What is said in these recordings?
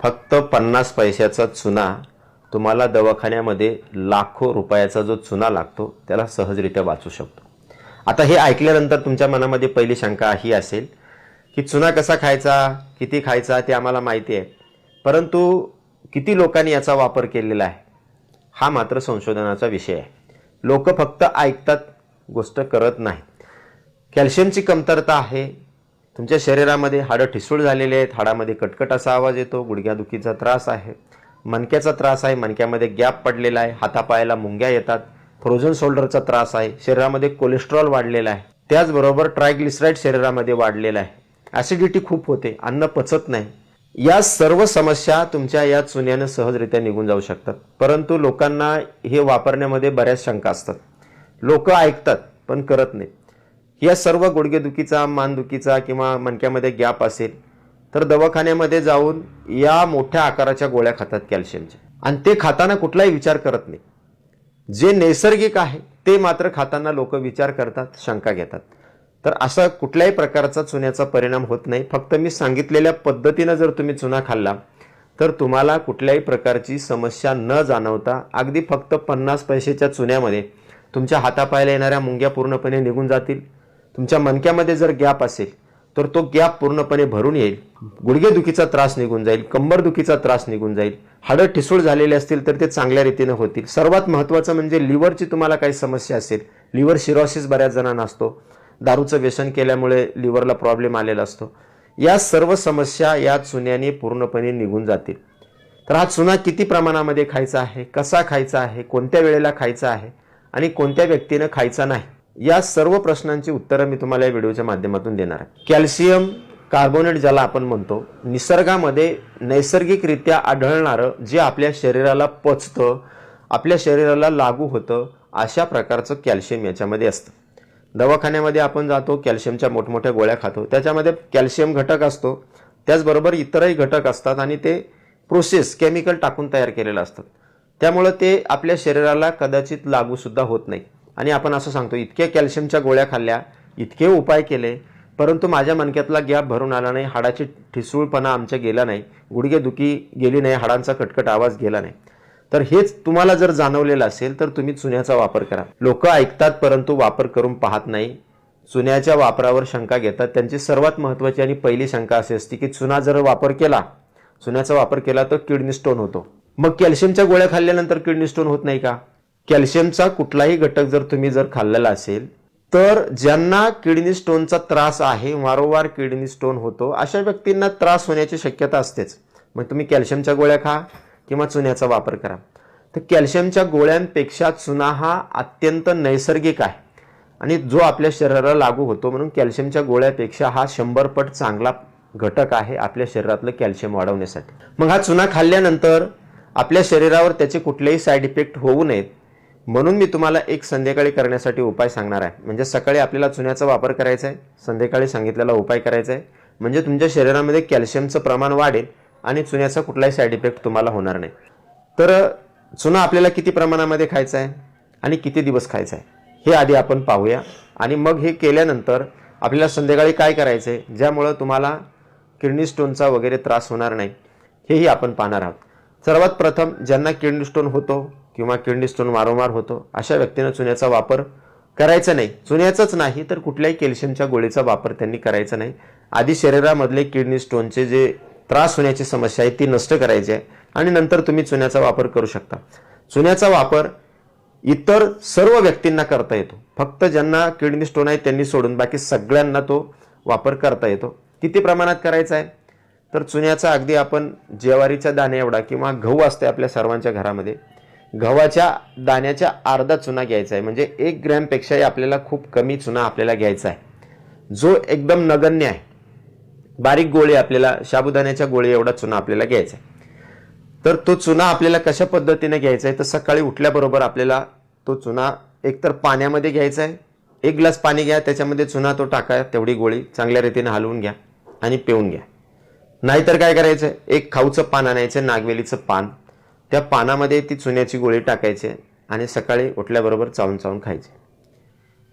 फक्त 50 पैशाचा चुना तुम्हाला दवाखान्यामध्ये लाखो रुपयाचा जो चुना लागतो त्याला सहजरित्या वाचू शकतो। आता हे ऐकल्यानंतर तुमच्या मनामध्ये पहिली शंका ही असेल की चुना कसा खायचा, किती खायचा ते आम्हाला माहिती आहे, परंतु किती लोकांनी याचा वापर केलेला आहे हा मात्र संशोधनाचा विषय आहे। लोक फक्त ऐकतात, गोष्ट करत नाही। कॅल्शियमची कमतरता आहे, तुमच्या शरीरामध्ये हाडं ठिसूळ झालेले आहेत, हाडामध्ये कटकट असा आवाज येतो, गुडघ्यादुखीचा त्रास आहे, मणक्याचा त्रास आहे, मणक्यामध्ये गॅप पडलेला आहे, हातापायाला मुंग्या येतात, फ्रोझन शोल्डरचा त्रास आहे, शरीरामध्ये कोलेस्ट्रॉल वाढलेला आहे, त्याचबरोबर ट्रायग्लिसराईड शरीरामध्ये वाढलेला आहे, ॲसिडिटी खूप होते, अन्न पचत नाही। या सर्व समस्या तुमच्या या चुन्याने सहजरित्या निघून जाऊ शकतात। परंतु लोकांना हे वापरण्यामध्ये बऱ्याच शंका असतात, लोक ऐकतात पण करत नाही। या सर्व गुडघेदुखीचा, मानदुखीचा किंवा मणक्यामध्ये गॅप असेल तर दवाखान्यामध्ये जाऊन या मोठ्या आकाराच्या गोळ्या खातात कॅल्शियमच्या, आणि ते खाताना कुठलाही विचार करत नाही। जे नैसर्गिक आहे ते मात्र खाताना लोक विचार करतात, शंका घेतात। तर असा कुठल्याही प्रकारचा चुन्याचा परिणाम होत नाही। फक्त मी सांगितलेल्या पद्धतीने जर तुम्ही चुना खाल्ला तर तुम्हाला कुठल्याही प्रकारची समस्या न जाणवता अगदी फक्त 50 पैशाच्या चुन्यामध्ये तुमच्या हातापायाला येणाऱ्या मुंग्या पूर्णपणे निघून जातील। तुमच्या मणक्यामध्ये जर गॅप असेल तर तो गॅप पूर्णपणे भरून येईल, गुडघेदुखीचा त्रास निघून जाईल, कंबरदुखीचा त्रास निघून जाईल, हाडं ठिसूळ झालेले असतील तर ते चांगल्या रीतीने होतील। सर्वात महत्त्वाचं म्हणजे लिव्हरची तुम्हाला काही समस्या असेल, लिव्हर सिरोसिस बऱ्याच जणांना असतो, दारूचं व्यसन केल्यामुळे लिव्हरला प्रॉब्लेम आलेला असतो, या सर्व समस्या या चुन्याने पूर्णपणे निघून जातील। तर हा चुना किती प्रमाणामध्ये खायचा आहे, कसा खायचा आहे, कोणत्या वेळेला खायचा आहे आणि कोणत्या व्यक्तीने खायचा नाही, या सर्व प्रश्नांची उत्तरं मी तुम्हाला या व्हिडिओच्या माध्यमातून देणार आहे। कॅल्शियम कार्बोनेट ज्याला आपण म्हणतो, निसर्गामध्ये नैसर्गिकरित्या आढळणारं, जे आपल्या शरीराला पचतं, आपल्या शरीराला लागू होतं, अशा प्रकारचं कॅल्शियम याच्यामध्ये असतं। दवाखान्यामध्ये आपण जातो, कॅल्शियमच्या मोठमोठ्या गोळ्या खातो, त्याच्यामध्ये कॅल्शियम घटक असतो, त्याचबरोबर इतरही घटक असतात आणि ते प्रोसेस केमिकल टाकून तयार केलेलं असतं। त्यामुळे ते आपल्या शरीराला कदाचित लागू सुद्धा होत नाही। आणि आपण असं सांगतो, इतक्या कॅल्शियमच्या गोळ्या खाल्ल्या, इतके उपाय केले, परंतु माझ्या मणक्यातला गॅप भरून आला नाही, हाडाची ठिसूळपणा आमच्या गेला नाही, गुडघेदुखी गेली नाही, हाडांचा कटकट आवाज गेला नाही। तर हेच तुम्हाला जर जाणवलेलं असेल तर तुम्ही चुन्याचा वापर करा। लोक ऐकतात परंतु वापर करून पाहत नाही, चुन्याच्या वापरावर शंका घेतात। त्यांची सर्वात महत्त्वाची आणि पहिली शंका अशी असते की चुन्याचा वापर केला तर किडनी स्टोन होतो। मग कॅल्शियमच्या गोळ्या खाल्ल्यानंतर किडनी स्टोन होत नाही का? कॅल्शियमचा कुठलाही घटक जर खाल्लेला असेल तर ज्यांना किडनी स्टोनचा त्रास आहे, वारंवार किडनी स्टोन होतो, अशा व्यक्तींना त्रास होण्याची शक्यता असतेच। मग तुम्ही कॅल्शियमच्या गोळ्या खा किंवा चुन्याचा वापर करा। तर कॅल्शियमच्या गोळ्यांपेक्षा चुना हा अत्यंत नैसर्गिक आहे आणि जो आपल्या शरीराला लागू होतो, म्हणून कॅल्शियमच्या गोळ्यापेक्षा हा 100 पट चांगला घटक आहे आपल्या शरीरातलं कॅल्शियम वाढवण्यासाठी। मग हा चुना खाल्ल्यानंतर आपल्या शरीरावर त्याचे कुठलेही साईड इफेक्ट होऊ नयेत म्हणून मी तुम्हाला एक संध्याकाळी करण्यासाठी उपाय सांगणार आहे। म्हणजे सकाळी आपल्याला चुन्याचा वापर करायचा आहे, संध्याकाळी सांगितलेला उपाय करायचा आहे, म्हणजे तुमच्या शरीरामध्ये कॅल्शियमचं प्रमाण वाढेल आणि चुन्याचा कुठलाही साईड इफेक्ट तुम्हाला होणार नाही। तर चुना आपल्याला किती प्रमाणामध्ये खायचा आहे आणि किती दिवस खायचा आहे हे आधी आपण पाहूया, आणि मग हे केल्यानंतर आपल्याला संध्याकाळी काय करायचं आहे ज्यामुळे तुम्हाला किडनी स्टोनचा वगैरे त्रास होणार नाही हेही आपण पाहणार आहोत। सर्वात प्रथम ज्यांना किडनी स्टोन होतो किंवा किडनी स्टोन वारंवार होतो अशा व्यक्तींना चुन्याचा वापर करायचा नाही। चुन्याचाच नाही तर कुठल्याही कॅल्शियमच्या गोळीचा वापर त्यांनी करायचा नाही। आधी शरीरामधले किडनी स्टोनचे जे त्रास होण्याची समस्या आहे ती नष्ट करायची आहे आणि नंतर तुम्ही चुन्याचा वापर करू शकता। चुन्याचा वापर इतर सर्व व्यक्तींना करता येतो, फक्त ज्यांना किडनी स्टोन आहे त्यांनी सोडून बाकी सगळ्यांना तो वापर करता येतो। किती प्रमाणात करायचा आहे तर चुन्याचा अगदी आपण ज्वारीच्या दाणे एवढा किंवा गहू असते आपल्या सर्वांच्या घरामध्ये, गव्हाच्या दाण्याच्या अर्धा चुना घ्यायचा आहे। म्हणजे 1 ग्रॅमपेक्षाही आपल्याला खूप कमी चुना आपल्याला घ्यायचा आहे, जो एकदम नगण्य आहे। बारीक गोळी आपल्याला साबुदाण्याच्या गोळी एवढा चुना आपल्याला घ्यायचा आहे। तर तो चुना आपल्याला कशा पद्धतीने घ्यायचा आहे तर सकाळी उठल्याबरोबर आपल्याला तो चुना एकतर पाण्यामध्ये घ्यायचा आहे, 1 ग्लास पाणी घ्या, त्याच्यामध्ये चुना तो टाका, तेवढी गोळी चांगल्या रीतीने हलवून घ्या आणि पिऊन घ्या। नाहीतर काय करायचं, एक खाऊचं पान आणायचं, नागवेलीचं पान, त्या पानामध्ये ती चुन्याची गोळी टाकायची आणि सकाळी उठल्याबरोबर चावून चावून खायची।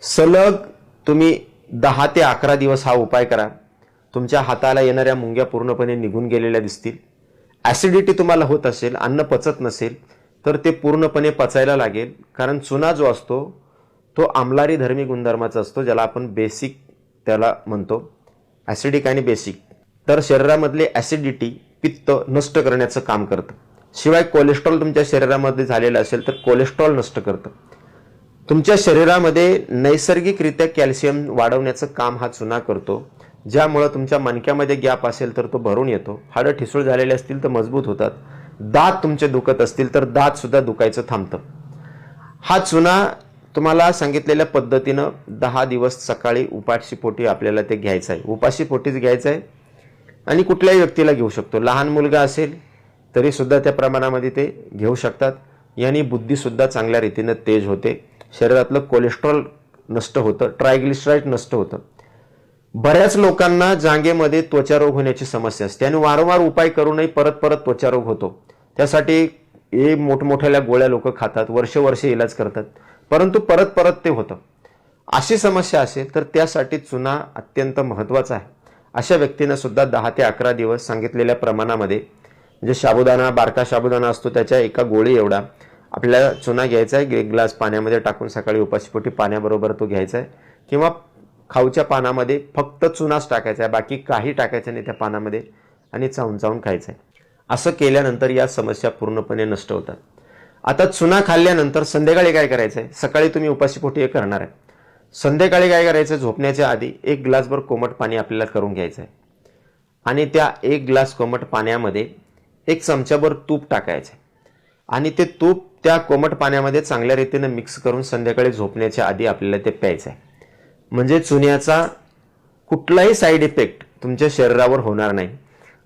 सलग तुम्ही 10 ते 11 दिवस हा उपाय करा। तुमच्या हाताला येणाऱ्या मुंग्या पूर्णपणे निघून गेलेल्या दिसतील, ॲसिडिटी तुम्हाला होत असेल, अन्न पचत नसेल, तर ते पूर्णपणे पचायला लागेल. कारण चुना जो असतो तो आम्लारी धर्मी गुणधर्माचा असतो, ज्याला आपण बेसिक त्याला म्हणतो, ॲसिडिक आणि बेसिक. तर शरीरामधले ॲसिडिटी, पित्त नष्ट करण्याचं काम करतं. शिवाय कोलेस्ट्रॉल तुमच्या शरीरामध्ये झालेलं असेल तर कोलेस्ट्रॉल नष्ट करतं. तुमच्या शरीरामध्ये नैसर्गिकरित्या कॅल्शियम वाढवण्याचं काम हा चुना करतो, ज्यामुळं तुमच्या मणक्यामध्ये गॅप असेल तर तो भरून येतो. हाडं ठिसूळ झालेले असतील तर मजबूत होतात. दात तुमचे दुखत असतील तर दात सुद्धा दुखायचं थांबतं. हा चुना तुम्हाला सांगितलेल्या पद्धतीनं 10 दिवस सकाळी उपाशीपोटी आपल्याला ते घ्यायचं आहे. उपाशीपोटीच घ्यायचं आहे आणि कुठल्याही व्यक्तीला घेऊ शकतो. लहान मुलगा असेल तरी सुद्धा त्या प्रमाणामध्ये ते घेऊ शकतात. याने बुद्धीसुद्धा चांगल्या रीतीनं तेज होते. शरीरातलं कोलेस्ट्रॉल नष्ट होतं, ट्रायग्लिसराईड नष्ट होतं. बऱ्याच लोकांना जांघेमध्ये त्वचारोग होण्याची समस्या असते आणि वारंवार उपाय करूनही परत परत त्वचारोग होतो. त्यासाठी हे मोठमोठ्या गोळ्या लोक खातात, वर्षे इलाज करतात, परंतु परत परत ते होतं. अशी समस्या असेल तर त्यासाठी चुना अत्यंत महत्त्वाचा आहे. अशा व्यक्तींना सुद्धा 10 ते 11 दिवस सांगितलेल्या प्रमाणामध्ये, म्हणजे साबुदाणा, बारका साबुदाणा असतो त्याच्या एका गोळी एवढा आपल्याला चुना घ्यायचा आहे. 1 ग्लास पाण्यामध्ये टाकून सकाळी उपाशीपोटी पाण्याबरोबर तो घ्यायचा आहे. किंवा खाऊच्या पानामध्ये फक्त चुनाच टाकायचा आहे, बाकी काही टाकायचं नाही त्या पानामध्ये, आणि चावून चावून खायचं आहे. असं केल्यानंतर या समस्या पूर्णपणे नष्ट होतात. आता चुना खाल्ल्यानंतर संध्याकाळी काय करायचं आहे? सकाळी तुम्ही उपाशीपोटी हे करणार आहे, संध्याकाळी काय करायचं? झोपण्याच्या आधी 1 ग्लासभर कोमट पाणी आपल्याला करून घ्यायचं आहे आणि त्या 1 ग्लास कोमट पाण्यामध्ये 1 चमचाभर तूप टाकायचं आहे आणि ते तूप त्या कोमट पाण्यामध्ये चांगल्या रीतीने मिक्स करून संध्याकाळी झोपण्याच्या आधी आपल्याला ते प्यायचं आहे. म्हणजे चुन्याचा कुठलाही साईड इफेक्ट तुमच्या शरीरावर होणार नाही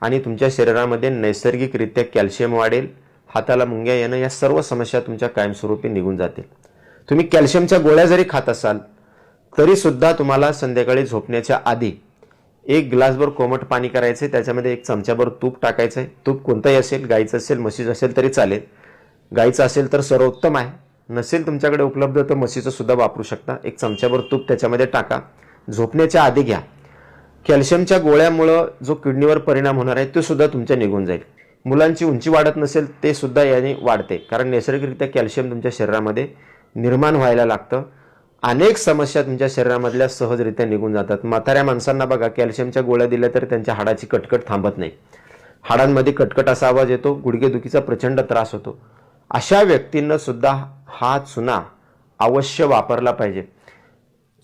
आणि तुमच्या शरीरामध्ये नैसर्गिकरित्या कॅल्शियम वाढेल, हाताला मुंग्या येणं या सर्व समस्या तुमच्या कायमस्वरूपी निघून जातील. तुम्ही कॅल्शियमच्या गोळ्या जरी खात असाल तरी सुद्धा तुम्हाला संध्याकाळी झोपण्याच्या आधी 1 ग्लासभर कोमट पाणी करायचे, त्याच्यामध्ये 1 चमचाभर तूप टाकायचं आहे. तूप कोणतंही असेल, गाईचं असेल, म्हशीचं असेल तरी चालेल. गाईचं असेल तर सर्वोत्तम आहे, नसेल तुमच्याकडे उपलब्ध तर म्हशीचं सुद्धा वापरू शकता. 1 चमचाभर तूप त्याच्यामध्ये टाका, झोपण्याच्या आधी घ्या. कॅल्शियमच्या गोळ्यामुळं जो किडनीवर परिणाम होणार आहे तो सुद्धा तुमच्या निघून जाईल. मुलांची उंची वाढत नसेल ते सुद्धा याने वाढते, कारण नैसर्गिकरित्या कॅल्शियम तुमच्या शरीरामध्ये निर्माण व्हायला लागतं. अनेक समस्या तुमच्या शरीरामधल्या सहजरित्या निघून जातात. म्हाताऱ्या माणसांना बघा, कॅल्शियमच्या गोळ्या दिल्या तर त्यांच्या हाडाची कटकट थांबत नाही, हाडांमध्ये कटकट असा आवाज येतो, गुडघेदुखीचा प्रचंड त्रास होतो. अशा व्यक्तींना सुद्धा हा चुना अवश्य वापरला पाहिजे.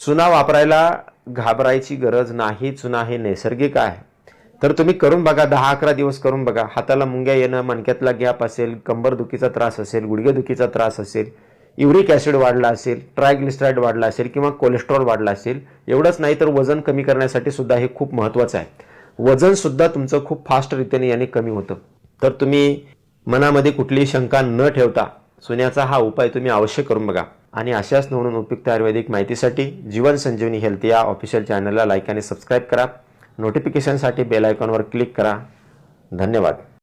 चुना वापरायला घाबरायची गरज नाही. चुना हे नैसर्गिक आहे. तर तुम्ही करून बघा, 10-11 दिवस करून बघा. हाताला मुंग्या येणं, मणक्यातला गॅप असेल, कंबरदुखीचा त्रास असेल, गुडघेदुखीचा त्रास असेल, युरिक ॲसिड वाढला असेल, ट्रायग्लिसराईड वाढला असेल किंवा कोलेस्ट्रॉल वाढला असेल, एवढंच नाही तर वजन कमी करण्यासाठी सुद्धा हे खूप महत्त्वाचं आहे. वजन सुद्धा तुमचं खूप फास्ट रीतीने याने कमी होतं. तर तुम्ही मनामध्ये कुठलीही शंका न ठेवता चुन्याचा हा उपाय तुम्ही अवश्य करून बघा. आणि अशाच नवनवीन उपयुक्त आयुर्वेदिक माहितीसाठी जीवन संजीवनी हेल्थ या ऑफिशियल चॅनलला लाईक आणि सबस्क्राईब करा. नोटिफिकेशनसाठी बेल आयकॉनवर क्लिक करा. धन्यवाद.